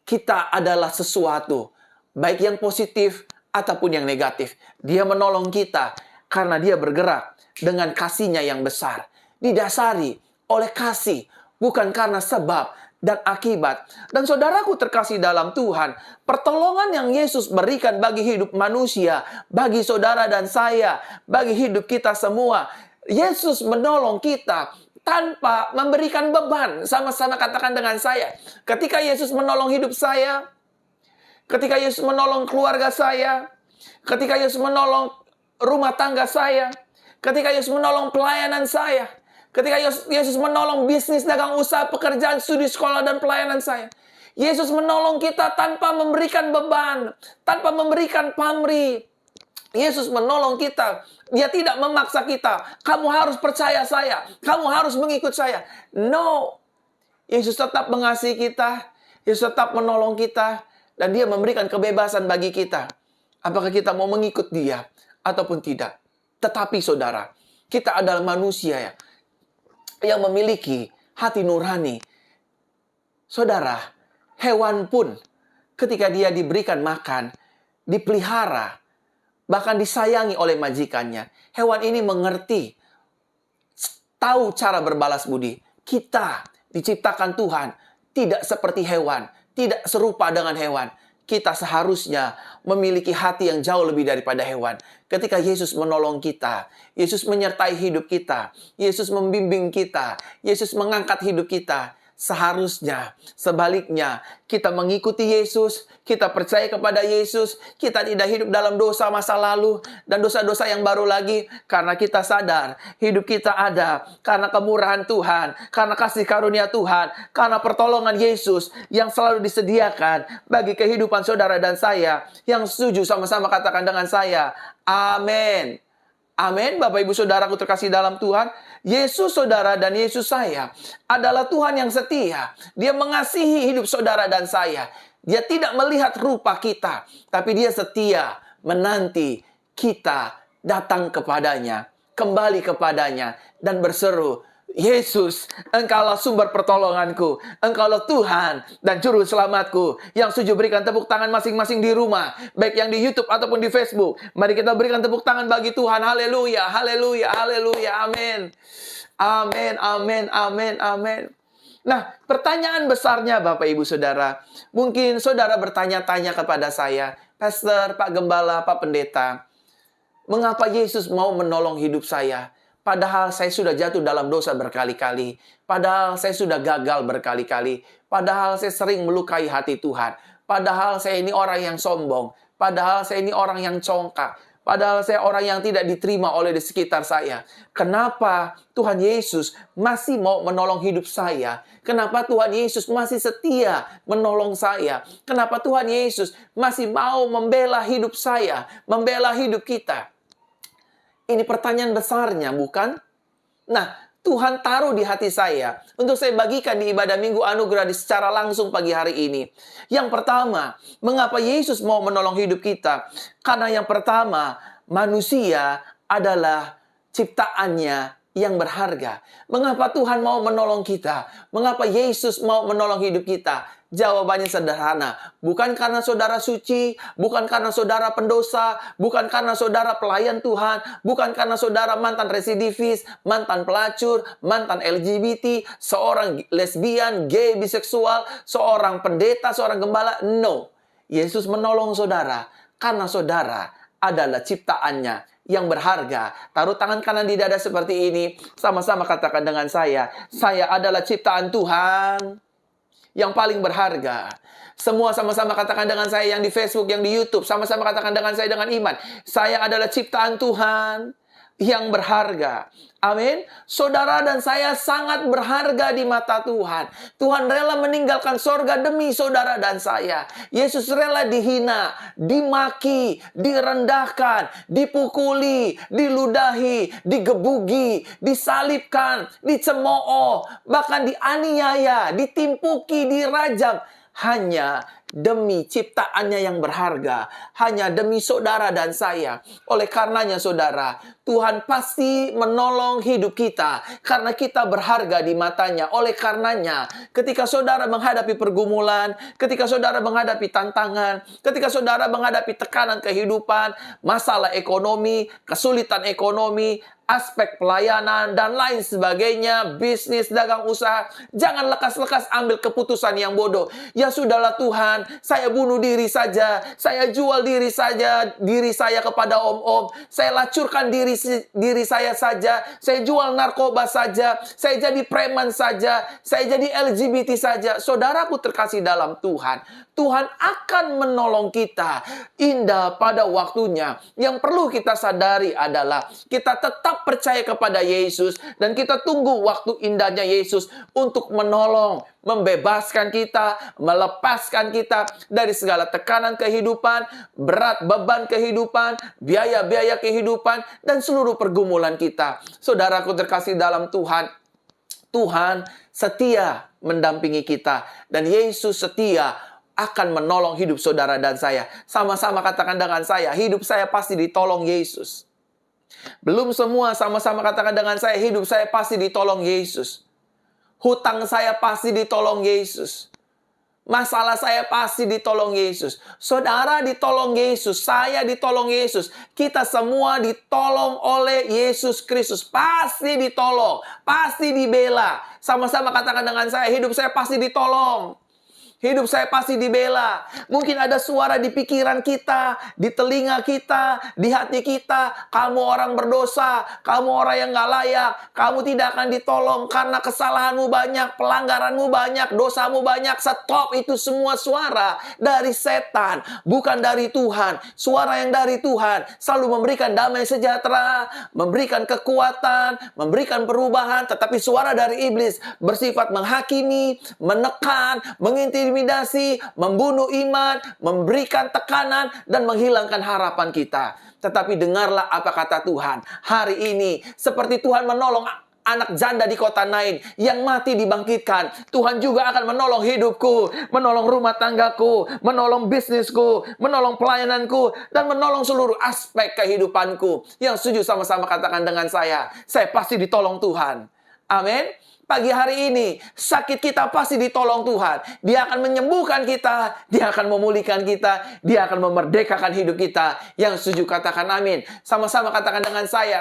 kita adalah sesuatu, baik yang positif ataupun yang negatif. Dia menolong kita karena dia bergerak dengan kasihnya yang besar. Didasari oleh kasih, bukan karena sebab dan akibat. Dan saudaraku terkasih dalam Tuhan, pertolongan yang Yesus berikan bagi hidup manusia, bagi saudara dan saya, bagi hidup kita semua. Yesus menolong kita tanpa memberikan beban. Sama-sama katakan dengan saya. Ketika Yesus menolong hidup saya, ketika Yesus menolong keluarga saya, ketika Yesus menolong rumah tangga saya, ketika Yesus menolong pelayanan saya, Ketika Yesus menolong bisnis, dagang usaha, pekerjaan, studi sekolah, dan pelayanan saya. Yesus menolong kita tanpa memberikan beban, tanpa memberikan pamrih. Yesus menolong kita. Dia tidak memaksa kita. Kamu harus percaya saya. Kamu harus mengikut saya. No. Yesus tetap mengasihi kita. Yesus tetap menolong kita. Dan dia memberikan kebebasan bagi kita. Apakah kita mau mengikut dia ataupun tidak. Tetapi saudara, kita adalah manusia yang memiliki hati nurani. Saudara, hewan pun ketika dia diberikan makan, dipelihara, bahkan disayangi oleh majikannya, hewan ini mengerti, tahu cara berbalas budi. Kita diciptakan Tuhan tidak seperti hewan, tidak serupa dengan hewan. Kita seharusnya memiliki hati yang jauh lebih daripada hewan. Ketika Yesus menolong kita, Yesus menyertai hidup kita, Yesus membimbing kita, Yesus mengangkat hidup kita. Seharusnya, sebaliknya, kita mengikuti Yesus, kita percaya kepada Yesus, kita tidak hidup dalam dosa masa lalu, dan dosa-dosa yang baru lagi, karena kita sadar, hidup kita ada, karena kemurahan Tuhan, karena kasih karunia Tuhan, karena pertolongan Yesus, yang selalu disediakan, bagi kehidupan saudara dan saya, yang setuju sama-sama katakan dengan saya, amin. Amin, Bapak Ibu Saudaraku terkasih dalam Tuhan. Yesus saudara dan Yesus saya adalah Tuhan yang setia. Dia mengasihi hidup saudara dan saya. Dia tidak melihat rupa kita, tapi dia setia menanti kita datang kepadanya, kembali kepadanya, dan berseru, Yesus, Engkaulah sumber pertolonganku. Engkaulah Tuhan dan Juru Selamatku. Yang setuju berikan tepuk tangan masing-masing di rumah, baik yang di YouTube ataupun di Facebook. Mari kita berikan tepuk tangan bagi Tuhan. Haleluya, haleluya, haleluya, amin. Amin, amin, amin, amin. Nah, pertanyaan besarnya Bapak Ibu Saudara, mungkin saudara bertanya-tanya kepada saya, Pastor, Pak Gembala, Pak Pendeta, mengapa Yesus mau menolong hidup saya? Padahal saya sudah jatuh dalam dosa berkali-kali. Padahal saya sudah gagal berkali-kali. Padahal saya sering melukai hati Tuhan. Padahal saya ini orang yang sombong. Padahal saya ini orang yang congkak. Padahal saya orang yang tidak diterima oleh di sekitar saya. Kenapa Tuhan Yesus masih mau menolong hidup saya? Kenapa Tuhan Yesus masih setia menolong saya? Kenapa Tuhan Yesus masih mau membela hidup saya? Membela hidup kita? Ini pertanyaan besarnya, bukan? Nah, Tuhan taruh di hati saya untuk saya bagikan di ibadah Minggu Anugerah secara langsung pagi hari ini. Yang pertama, mengapa Yesus mau menolong hidup kita? Karena yang pertama, manusia adalah ciptaannya yang berharga. Mengapa Tuhan mau menolong kita? Mengapa Yesus mau menolong hidup kita? Jawabannya sederhana. Bukan karena saudara suci, bukan karena saudara pendosa, bukan karena saudara pelayan Tuhan, bukan karena saudara mantan residivis, mantan pelacur, mantan LGBT, seorang lesbian, gay, biseksual, seorang pendeta, seorang gembala. No. Yesus menolong saudara karena saudara adalah ciptaannya yang berharga. Taruh tangan kanan di dada seperti ini. Sama-sama katakan dengan saya adalah ciptaan Tuhan yang paling berharga. Semua sama-sama katakan dengan saya yang di Facebook, yang di YouTube. Sama-sama katakan dengan saya dengan iman. Saya adalah ciptaan Tuhan yang berharga. Amin. Saudara dan saya sangat berharga di mata Tuhan. Tuhan rela meninggalkan sorga demi saudara dan saya. Yesus rela dihina, dimaki, direndahkan, dipukuli, diludahi, digebuki, disalibkan, dicemooh, bahkan dianiaya, ditimpuki, dirajam. Hanya demi ciptaannya yang berharga. Hanya demi saudara dan saya. Oleh karenanya saudara, Tuhan pasti menolong hidup kita. Karena kita berharga di matanya. Oleh karenanya, ketika saudara menghadapi pergumulan, ketika saudara menghadapi tantangan, ketika saudara menghadapi tekanan kehidupan, masalah ekonomi, kesulitan ekonomi, aspek pelayanan, dan lain sebagainya, bisnis, dagang usaha, jangan lekas-lekas ambil keputusan yang bodoh. Ya sudahlah Tuhan, saya bunuh diri saja, saya jual diri saya kepada om-om, saya lacurkan diri saya saja, saya jual narkoba saja, saya jadi preman saja, saya jadi LGBT saja. Saudaraku terkasih dalam Tuhan, Tuhan akan menolong kita indah pada waktunya. Yang perlu kita sadari adalah kita tetap percaya kepada Yesus dan kita tunggu waktu indahnya Yesus untuk menolong, membebaskan kita, melepaskan kita dari segala tekanan kehidupan, berat beban kehidupan, biaya-biaya kehidupan, dan seluruh pergumulan kita. Saudaraku terkasih dalam Tuhan, Tuhan setia mendampingi kita dan Yesus setia akan menolong hidup saudara dan saya. Sama-sama katakan dengan saya, hidup saya pasti ditolong Yesus. Belum semua, sama-sama katakan dengan saya, hidup saya pasti ditolong Yesus. Hutang saya pasti ditolong Yesus. Masalah saya pasti ditolong Yesus. Saudara ditolong Yesus, saya ditolong Yesus. Kita semua ditolong oleh Yesus Kristus. Pasti ditolong, pasti dibela. Sama-sama katakan dengan saya, hidup saya pasti ditolong. Hidup saya pasti dibela. Mungkin ada suara di pikiran kita, di telinga kita, di hati kita. Kamu orang berdosa, kamu orang yang gak layak. Kamu tidak akan ditolong karena kesalahanmu banyak, pelanggaranmu banyak, dosamu banyak. Stop, itu semua suara dari setan, bukan dari Tuhan. Suara yang dari Tuhan selalu memberikan damai sejahtera, memberikan kekuatan, memberikan perubahan. Tetapi suara dari iblis bersifat menghakimi, menekan, mengintimidasi, membunuh iman, memberikan tekanan, dan menghilangkan harapan kita. Tetapi dengarlah apa kata Tuhan. Hari ini, seperti Tuhan menolong anak janda di kota Nain yang mati dibangkitkan, Tuhan juga akan menolong hidupku, menolong rumah tanggaku, menolong bisnisku, menolong pelayananku, dan menolong seluruh aspek kehidupanku. Yang setuju sama-sama katakan dengan saya pasti ditolong Tuhan. Amin. Pagi hari ini, sakit kita pasti ditolong Tuhan. Dia akan menyembuhkan kita, Dia akan memulihkan kita, Dia akan memerdekakan hidup kita. Yang setuju katakan amin. Sama-sama katakan dengan saya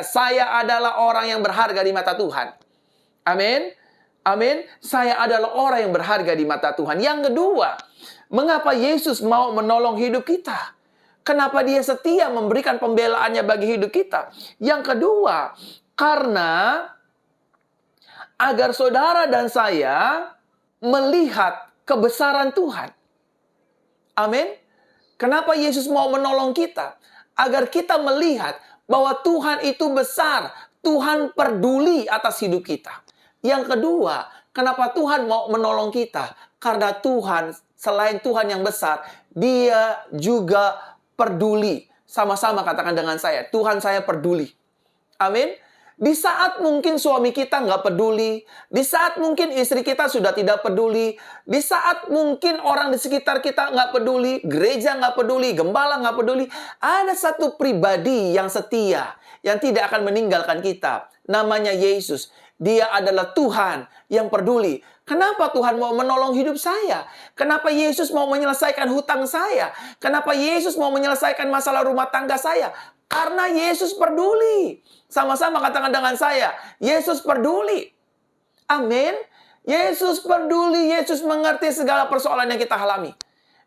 adalah orang yang berharga di mata Tuhan. Amin. Amin. Saya adalah orang yang berharga di mata Tuhan. Yang kedua, mengapa Yesus mau menolong hidup kita? Kenapa Dia setia memberikan pembelaannya bagi hidup kita? Yang kedua, karena agar saudara dan saya melihat kebesaran Tuhan. Amin. Kenapa Yesus mau menolong kita? Agar kita melihat bahwa Tuhan itu besar. Tuhan peduli atas hidup kita. Yang kedua, kenapa Tuhan mau menolong kita? Karena Tuhan, selain Tuhan yang besar, Dia juga peduli. Sama-sama katakan dengan saya, Tuhan saya peduli. Amin. Di saat mungkin suami kita nggak peduli, di saat mungkin istri kita sudah tidak peduli, di saat mungkin orang di sekitar kita nggak peduli, gereja nggak peduli, gembala nggak peduli, ada satu pribadi yang setia, yang tidak akan meninggalkan kita. Namanya Yesus. Dia adalah Tuhan yang peduli. Kenapa Tuhan mau menolong hidup saya? Kenapa Yesus mau menyelesaikan hutang saya? Kenapa Yesus mau menyelesaikan masalah rumah tangga saya? Karena Yesus peduli. Sama-sama katakan dengan saya, Yesus peduli. Amin. Yesus peduli, Yesus mengerti segala persoalan yang kita alami.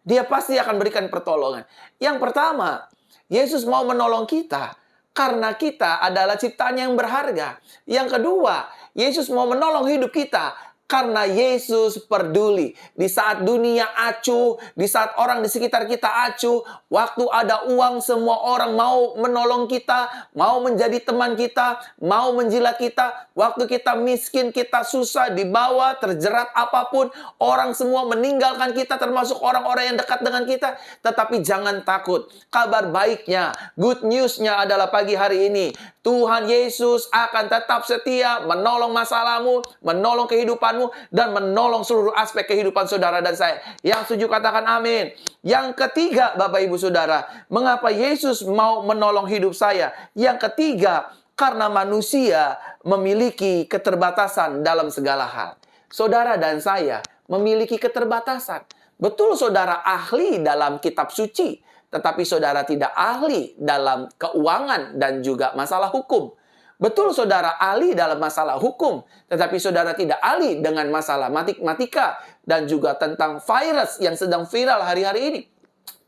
Dia pasti akan berikan pertolongan. Yang pertama, Yesus mau menolong kita karena kita adalah ciptaan yang berharga. Yang kedua, Yesus mau menolong hidup kita karena Yesus peduli. Di saat dunia acuh, di saat orang di sekitar kita acuh, waktu ada uang semua orang mau menolong kita, mau menjadi teman kita, mau menjilat kita. Waktu kita miskin, kita susah, dibawa, terjerat apapun, orang semua meninggalkan kita, termasuk orang-orang yang dekat dengan kita. Tetapi jangan takut. Kabar baiknya, good news-nya adalah pagi hari ini, Tuhan Yesus akan tetap setia menolong masalahmu, menolong kehidupanmu, dan menolong seluruh aspek kehidupan saudara dan saya. Yang setuju katakan amin. Yang ketiga, Bapak Ibu Saudara, mengapa Yesus mau menolong hidup saya? Yang ketiga, karena manusia memiliki keterbatasan dalam segala hal. Saudara dan saya memiliki keterbatasan. Betul saudara ahli dalam kitab suci, tetapi saudara tidak ahli dalam keuangan dan juga masalah hukum. Betul saudara ahli dalam masalah hukum, tetapi saudara tidak ahli dengan masalah matematika dan juga tentang virus yang sedang viral hari-hari ini.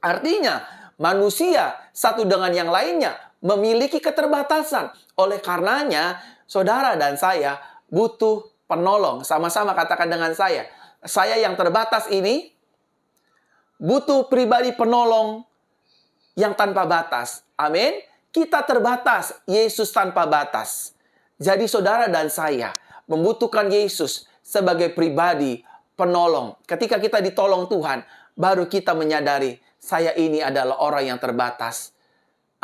Artinya, manusia satu dengan yang lainnya memiliki keterbatasan. Oleh karenanya, saudara dan saya butuh penolong. Sama-sama katakan dengan saya. Saya yang terbatas ini butuh pribadi penolong yang tanpa batas. Amin. Kita terbatas, Yesus tanpa batas. Jadi saudara dan saya membutuhkan Yesus sebagai pribadi penolong. Ketika kita ditolong Tuhan, baru kita menyadari, saya ini adalah orang yang terbatas.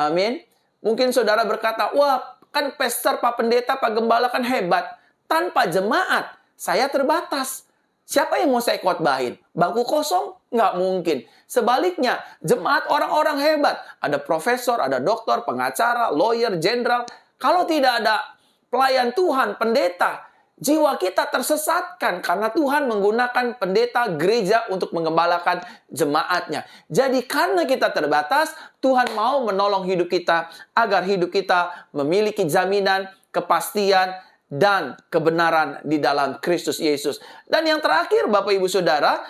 Amin. Mungkin saudara berkata, wah kan pastor, Pak Pendeta, Pak Gembala kan hebat. Tanpa jemaat, saya terbatas. Siapa yang mau saya khotbahin? Bangku kosong? Nggak mungkin. Sebaliknya, jemaat orang-orang hebat. Ada profesor, ada dokter, pengacara, lawyer, jenderal. Kalau tidak ada pelayan Tuhan, pendeta, jiwa kita tersesatkan karena Tuhan menggunakan pendeta gereja untuk mengembalakan jemaatnya. Jadi karena kita terbatas, Tuhan mau menolong hidup kita agar hidup kita memiliki jaminan, kepastian, dan kebenaran di dalam Kristus Yesus. Dan yang terakhir, Bapak Ibu Saudara,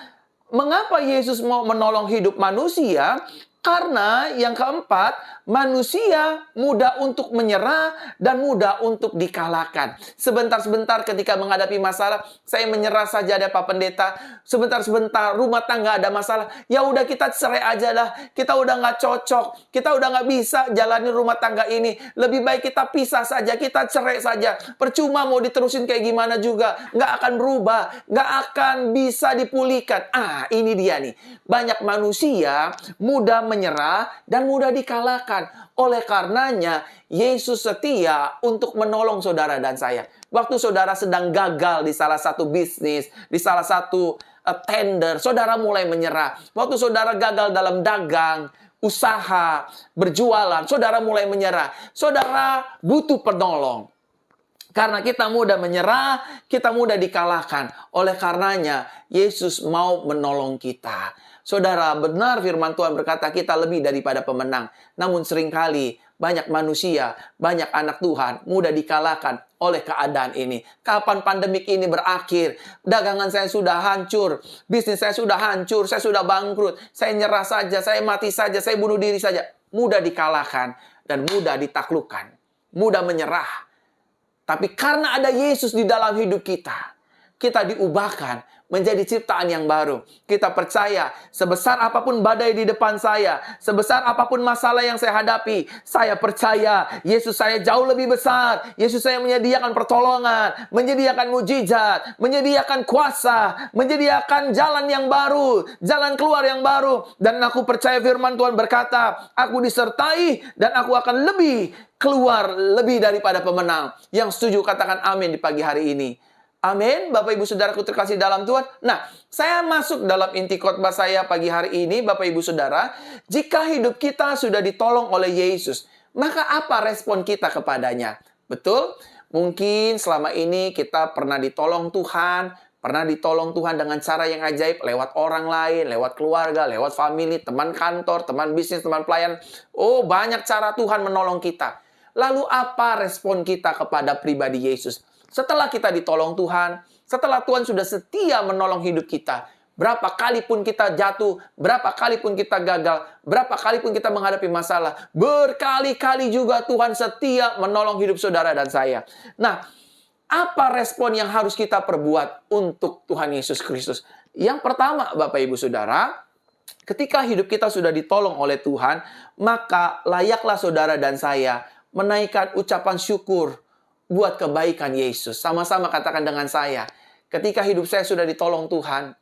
mengapa Yesus mau menolong hidup manusia? Karena yang keempat, manusia mudah untuk menyerah dan mudah untuk dikalahkan. Sebentar-sebentar ketika menghadapi masalah, saya menyerah saja deh Pak Pendeta. Sebentar-sebentar rumah tangga ada masalah, ya udah kita cerai aja lah. Kita udah nggak cocok, kita udah nggak bisa jalani rumah tangga ini. Lebih baik kita pisah saja, kita cerai saja. Percuma mau diterusin kayak gimana juga, nggak akan berubah, nggak akan bisa dipulihkan. Ini dia nih, banyak manusia mudah menyerah dan mudah dikalahkan. Oleh karenanya, Yesus setia untuk menolong saudara dan saya. Waktu saudara sedang gagal di salah satu bisnis, di salah satu tender, saudara mulai menyerah. Waktu saudara gagal dalam dagang, usaha, berjualan, saudara mulai menyerah. Saudara butuh penolong. Karena kita mudah menyerah, kita mudah dikalahkan. Oleh karenanya, Yesus mau menolong kita. Saudara, benar firman Tuhan berkata kita lebih daripada pemenang. Namun seringkali banyak manusia, banyak anak Tuhan mudah dikalahkan oleh keadaan ini. Kapan pandemik ini berakhir? Dagangan saya sudah hancur, bisnis saya sudah hancur, saya sudah bangkrut. Saya nyerah saja, saya mati saja, saya bunuh diri saja. Mudah dikalahkan dan mudah ditaklukkan. Mudah menyerah. Tapi karena ada Yesus di dalam hidup kita, kita diubahkan menjadi ciptaan yang baru. Kita percaya, sebesar apapun badai di depan saya, sebesar apapun masalah yang saya hadapi, saya percaya Yesus saya jauh lebih besar. Yesus saya menyediakan pertolongan, menyediakan mujizat, menyediakan kuasa, menyediakan jalan yang baru, jalan keluar yang baru. Dan aku percaya firman Tuhan berkata, aku disertai dan aku akan lebih keluar lebih daripada pemenang. Yang setuju katakan amin di pagi hari ini. Amin, Bapak Ibu Saudaraku terkasih dalam Tuhan. Nah, saya masuk dalam inti khotbah saya pagi hari ini, Bapak Ibu Saudara. Jika hidup kita sudah ditolong oleh Yesus, maka apa respon kita kepadanya? Betul? Mungkin selama ini kita pernah ditolong Tuhan, dengan cara yang ajaib, lewat orang lain, lewat keluarga, lewat family, teman kantor, teman bisnis, teman pelayan. Oh, banyak cara Tuhan menolong kita. Lalu apa respon kita kepada pribadi Yesus? Setelah kita ditolong Tuhan, setelah Tuhan sudah setia menolong hidup kita, berapa kali pun kita jatuh, berapa kali pun kita gagal, berapa kali pun kita menghadapi masalah, berkali-kali juga Tuhan setia menolong hidup saudara dan saya. Nah, apa respon yang harus kita perbuat untuk Tuhan Yesus Kristus? Yang pertama, Bapak Ibu Saudara, ketika hidup kita sudah ditolong oleh Tuhan, maka layaklah saudara dan saya menaikkan ucapan syukur buat kebaikan Yesus. Sama-sama katakan dengan saya, ketika hidup saya sudah ditolong Tuhan,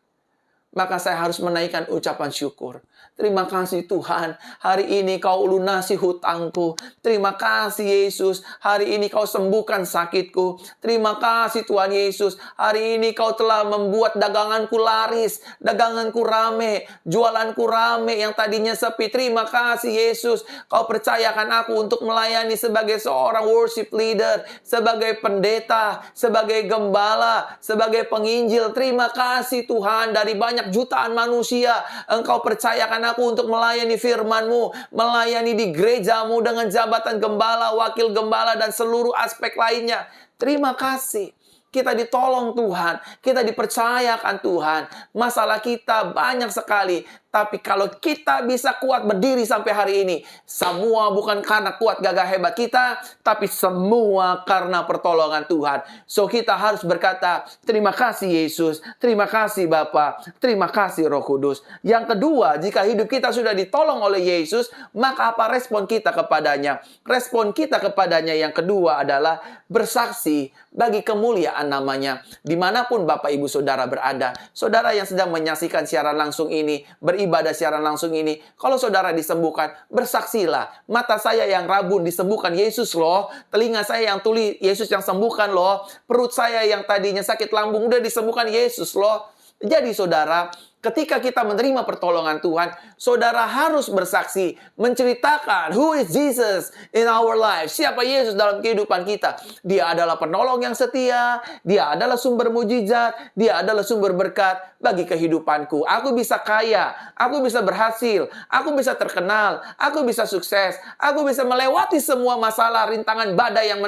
maka saya harus menaikkan ucapan syukur. Terima kasih Tuhan, hari ini kau lunasi hutangku. Terima kasih Yesus, hari ini kau sembuhkan sakitku. Terima kasih Tuhan Yesus, hari ini kau telah membuat daganganku laris, daganganku rame, jualanku rame yang tadinya sepi. Terima kasih Yesus, kau percayakan aku untuk melayani sebagai seorang worship leader, sebagai pendeta, sebagai gembala, sebagai penginjil. Terima kasih Tuhan, dari banyak banyak jutaan manusia. Engkau percayakan aku untuk melayani firman-Mu, melayani di gereja-Mu dengan jabatan gembala, wakil gembala, dan seluruh aspek lainnya. Terima kasih. Kita ditolong Tuhan, kita dipercayakan Tuhan. Masalah kita banyak sekali, tapi kalau kita bisa kuat berdiri sampai hari ini, semua bukan karena kuat gagah hebat kita, tapi semua karena pertolongan Tuhan. So kita harus berkata, terima kasih Yesus, terima kasih Bapa, terima kasih Roh Kudus. Yang kedua, jika hidup kita sudah ditolong oleh Yesus, maka apa respon kita kepadanya? Respon kita kepadanya yang kedua adalah bersaksi bagi kemuliaan namanya. Dimanapun Bapak Ibu Saudara berada, saudara yang sedang menyaksikan siaran langsung ini, beribadah siaran langsung ini, kalau saudara disembuhkan, bersaksilah. Mata saya yang rabun disembuhkan Yesus loh. Telinga saya yang tuli, Yesus yang sembuhkan loh. Perut saya yang tadinya sakit lambung, udah disembuhkan Yesus loh. Jadi saudara, ketika kita menerima pertolongan Tuhan, saudara harus bersaksi, menceritakan who is Jesus in our life. Siapa Yesus dalam kehidupan kita? Dia adalah penolong yang setia, dia adalah sumber mujizat, dia adalah sumber berkat bagi kehidupanku. Aku bisa kaya, aku bisa berhasil, aku bisa terkenal, aku bisa sukses, aku bisa melewati semua masalah, rintangan, badai yang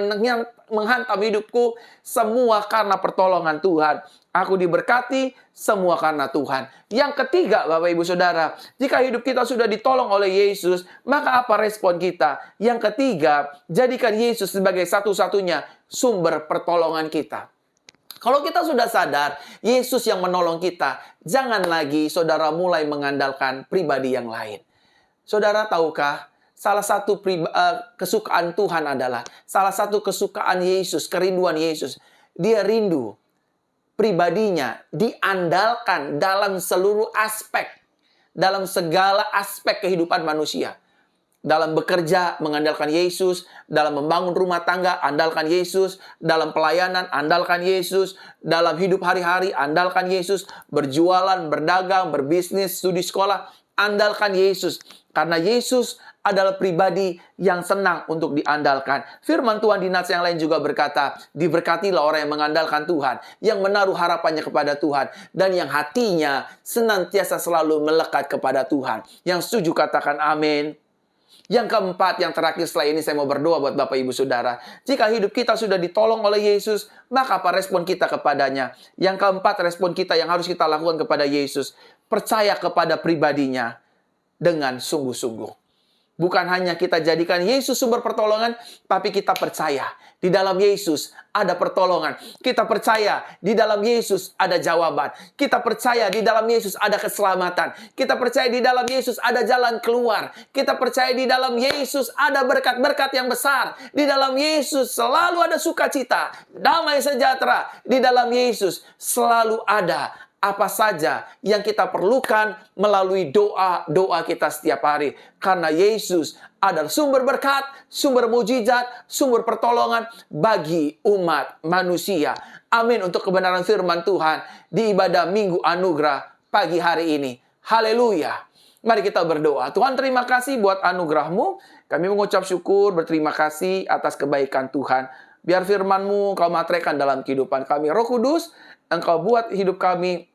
menghantam hidupku, semua karena pertolongan Tuhan. Aku diberkati, semua karena Tuhan. Yang ketiga, Bapak Ibu Saudara, jika hidup kita sudah ditolong oleh Yesus, maka apa respon kita? Yang ketiga, jadikan Yesus sebagai satu-satunya sumber pertolongan kita. Kalau kita sudah sadar, Yesus yang menolong kita, jangan lagi saudara mulai mengandalkan pribadi yang lain. Saudara tahukah, salah satu kesukaan Tuhan adalah, salah satu kesukaan Yesus, kerinduan Yesus, dia rindu pribadinya diandalkan dalam seluruh aspek, dalam segala aspek kehidupan manusia. Dalam bekerja, mengandalkan Yesus. Dalam membangun rumah tangga, andalkan Yesus. Dalam pelayanan, andalkan Yesus. Dalam hidup hari-hari, andalkan Yesus. Berjualan, berdagang, berbisnis, studi sekolah, andalkan Yesus. Karena Yesus adalah pribadi yang senang untuk diandalkan. Firman Tuhan di nats yang lain juga berkata, diberkatilah orang yang mengandalkan Tuhan, yang menaruh harapannya kepada Tuhan, dan yang hatinya senantiasa selalu melekat kepada Tuhan. Yang setuju katakan amin. Yang keempat, yang terakhir setelah ini saya mau berdoa buat Bapak Ibu Saudara. Jika hidup kita sudah ditolong oleh Yesus, maka apa respon kita kepadanya? Yang keempat, respon kita yang harus kita lakukan kepada Yesus, percaya kepada pribadinya dengan sungguh-sungguh. Bukan hanya kita jadikan Yesus sumber pertolongan, tapi kita percaya di dalam Yesus ada pertolongan. Kita percaya di dalam Yesus ada jawaban. Kita percaya di dalam Yesus ada keselamatan. Kita percaya di dalam Yesus ada jalan keluar. Kita percaya di dalam Yesus ada berkat-berkat yang besar. Di dalam Yesus selalu ada sukacita, damai sejahtera. Di dalam Yesus selalu ada apa saja yang kita perlukan melalui doa-doa kita setiap hari. Karena Yesus adalah sumber berkat, sumber mujizat, sumber pertolongan bagi umat manusia. Amin untuk kebenaran firman Tuhan di ibadah Minggu Anugerah pagi hari ini. Haleluya. Mari kita berdoa. Tuhan, terima kasih buat anugerah-Mu. Kami mengucap syukur, berterima kasih atas kebaikan Tuhan. Biar firman-Mu Kau materaikan dalam kehidupan kami. Roh Kudus, Engkau buat hidup kami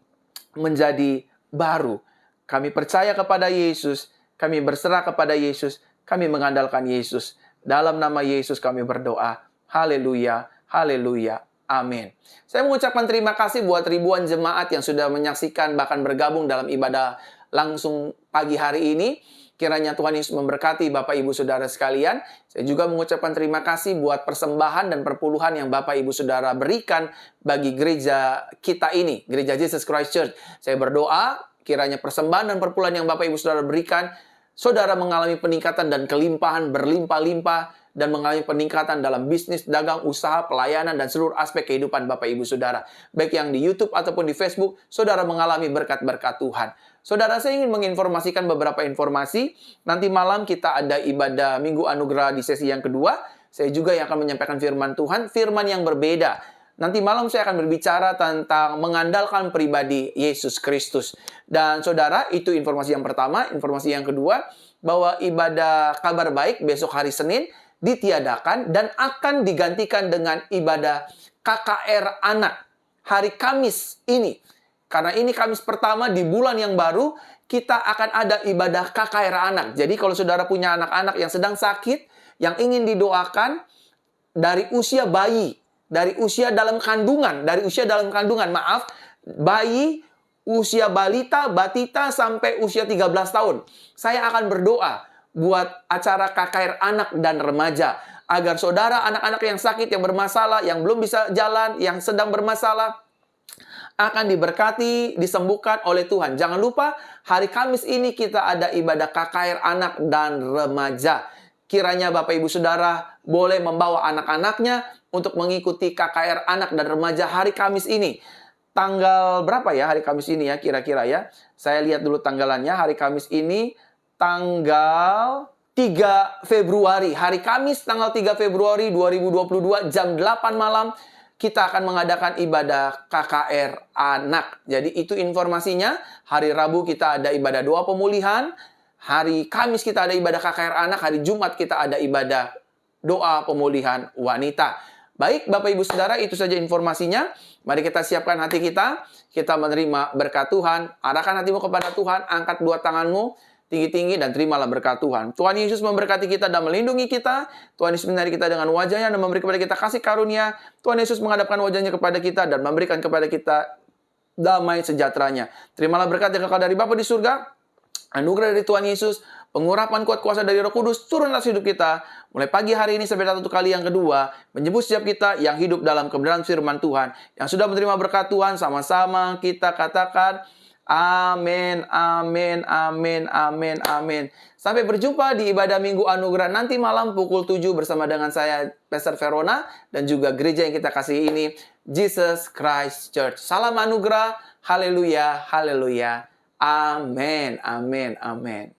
menjadi baru. Kami percaya kepada Yesus, kami berserah kepada Yesus, kami mengandalkan Yesus. Dalam nama Yesus kami berdoa. Haleluya, haleluya, amin. Saya mengucapkan terima kasih buat ribuan jemaat yang sudah menyaksikan bahkan bergabung dalam ibadah langsung pagi hari ini. Kiranya Tuhan Yesus memberkati Bapak Ibu Saudara sekalian. Saya juga mengucapkan terima kasih buat persembahan dan perpuluhan yang Bapak Ibu Saudara berikan bagi gereja kita ini, Gereja Jesus Christ Church. Saya berdoa kiranya persembahan dan perpuluhan yang Bapak Ibu Saudara berikan, saudara mengalami peningkatan dan kelimpahan berlimpah-limpah, dan mengalami peningkatan dalam bisnis, dagang, usaha, pelayanan, dan seluruh aspek kehidupan Bapak Ibu Saudara. Baik yang di YouTube ataupun di Facebook, saudara mengalami berkat-berkat Tuhan. Saudara, saya ingin menginformasikan beberapa informasi. Nanti malam kita ada ibadah Minggu Anugerah di sesi yang kedua. Saya juga yang akan menyampaikan firman Tuhan, firman yang berbeda. Nanti malam saya akan berbicara tentang mengandalkan pribadi Yesus Kristus. Dan saudara, itu informasi yang pertama. Informasi yang kedua, bahwa ibadah kabar baik besok hari Senin ditiadakan dan akan digantikan dengan ibadah KKR anak hari Kamis ini. Karena ini Kamis pertama di bulan yang baru, kita akan ada ibadah KKR anak. Jadi kalau saudara punya anak-anak yang sedang sakit, yang ingin didoakan dari usia bayi, dari usia dalam kandungan, bayi, usia balita, batita, sampai usia 13 tahun. Saya akan berdoa buat acara KKR anak dan remaja. Agar saudara, anak-anak yang sakit, yang bermasalah, yang belum bisa jalan, yang sedang bermasalah, akan diberkati, disembuhkan oleh Tuhan. Jangan lupa, hari Kamis ini kita ada ibadah KKR anak dan remaja. Kiranya Bapak Ibu Saudara boleh membawa anak-anaknya untuk mengikuti KKR anak dan remaja hari Kamis ini. Tanggal berapa ya hari Kamis ini ya kira-kira ya? Saya lihat dulu tanggalannya. Hari Kamis ini tanggal 3 Februari. Hari Kamis tanggal 3 Februari 2022 jam 8 malam. Kita akan mengadakan ibadah KKR anak. Jadi itu informasinya. Hari Rabu kita ada ibadah doa pemulihan. Hari Kamis kita ada ibadah KKR anak. Hari Jumat kita ada ibadah doa pemulihan wanita. Baik Bapak Ibu Saudara, itu saja informasinya. Mari kita siapkan hati kita. Kita menerima berkat Tuhan. Arahkan hatimu kepada Tuhan. Angkat dua tanganmu tinggi-tinggi dan terimalah berkat Tuhan. Tuhan Yesus memberkati kita dan melindungi kita. Tuhan Yesus menyertai kita dengan wajahnya dan memberi kepada kita kasih karunia. Tuhan Yesus menghadapkan wajahnya kepada kita dan memberikan kepada kita damai sejahteranya. Terimalah berkat yang kekal dari Bapa di surga, anugerah dari Tuhan Yesus, pengurapan kuat kuasa dari Roh Kudus turun atas hidup kita mulai pagi hari ini sampai satu kali yang kedua, menjemput setiap kita yang hidup dalam kebenaran firman Tuhan. Yang sudah menerima berkat Tuhan, sama-sama kita katakan amin, amin, amin, amin, amin. Sampai berjumpa di ibadah Minggu Anugerah nanti malam pukul 7 bersama dengan saya, Pastor Verona, dan juga gereja yang kita kasihi ini, Jesus Christ Church. Salam anugerah, haleluya, haleluya, amin, amin, amin.